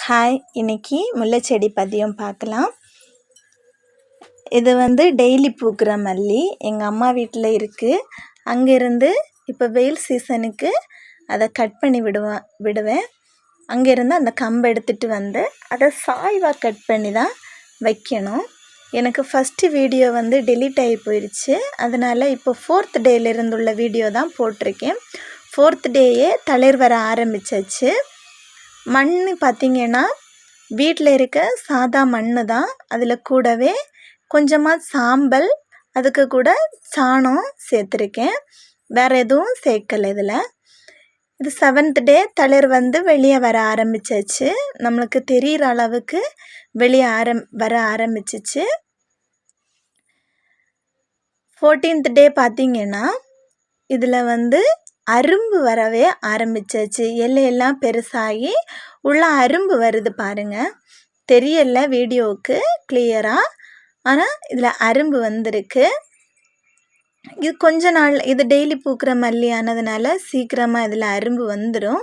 Hi, இன்னைக்கு முல்லை செடி பதியம் பார்க்கலாம். இது டெய்லி பூக்கிற மல்லி எங்கள் அம்மா வீட்டில் இருக்குது. அங்கேருந்து இப்போ வெயில் சீசனுக்கு அதை கட் பண்ணி விடுவேன். அங்கேருந்து அந்த கம்பை எடுத்துகிட்டு அதை சாய்வாக கட் பண்ணி தான் வைக்கணும். எனக்கு ஃபஸ்ட்டு வீடியோ டெலீட் ஆகி போயிடுச்சு. அதனால் இப்போ 4th டேலேருந்து உள்ள வீடியோ தான் போட்டிருக்கேன். 4th டேயே தளிர் வர ஆரம்பிச்சாச்சு. மண் பார்த்திங்கன்னா வீட்டில் இருக்க சாதா மண் தான். அதில் கூடவே கொஞ்சமாக சாம்பல், அதுக்கு கூட சாணம் சேர்த்துருக்கேன். வேறு எதுவும் சேர்க்கலை இதில். இது 7th டே தளிர் வெளியே வர ஆரம்பிச்சாச்சு. நம்மளுக்கு தெரிகிற அளவுக்கு வெளியே வர ஆரம்பிச்சிச்சு. 14th டே பார்த்திங்கன்னா இதில் அரும்பு வரவே ஆரம்பிச்சாச்சு. இலையெல்லாம் பெருசாகி உள்ள அரும்பு வருது பாருங்கள். தெரியல வீடியோவுக்கு கிளியராக, ஆனால் இதில் அரும்பு வந்திருக்கு. இது கொஞ்ச நாள், இது டெய்லி பூக்கிற மல்லி ஆனதுனால சீக்கிரமாக இதில் அரும்பு வந்துடும்.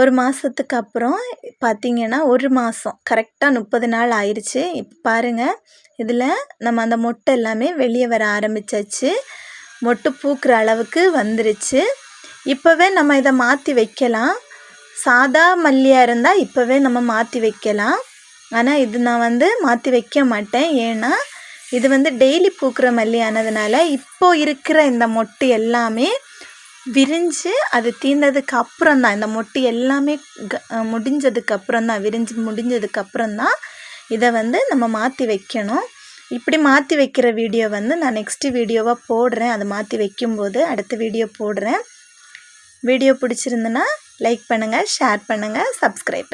1 மாதத்துக்கு அப்புறம் பார்த்திங்கன்னா 1 மாதம் கரெக்டாக 30 நாள் ஆயிடுச்சு. இப்போ பாருங்கள், இதில் நம்ம அந்த மொட்டை எல்லாமே வெளியே வர ஆரம்பிச்சாச்சு. மொட்டு பூக்கிற அளவுக்கு வந்துருச்சு. இப்போவே நம்ம இதை மாற்றி வைக்கலாம். சாதா மல்லியாக இருந்தால் இப்போவே நம்ம மாற்றி வைக்கலாம். ஆனால் இது நான் மாற்றி வைக்க மாட்டேன். ஏன்னா இது டெய்லி பூக்கிற மல்லி ஆனதுனால இப்போ இருக்கிற இந்த மொட்டு எல்லாமே விரிஞ்சு அது தீர்ந்ததுக்கு அப்புறம் தான், இந்த மொட்டு எல்லாமே முடிஞ்சதுக்கப்புறம் தான், விரிஞ்சு முடிஞ்சதுக்கப்புறம் தான் இதை நம்ம மாற்றி வைக்கணும். இப்படி மாற்றி வைக்கிற வீடியோ நான் நெக்ஸ்ட்டு வீடியோவாக போடுறேன். அதை மாற்றி வைக்கும்போது அடுத்த வீடியோ போடுறேன். வீடியோ பிடிச்சிருந்துன்னா லைக் பண்ணுங்கள், ஷேர் பண்ணுங்கள், சப்ஸ்கிரைப்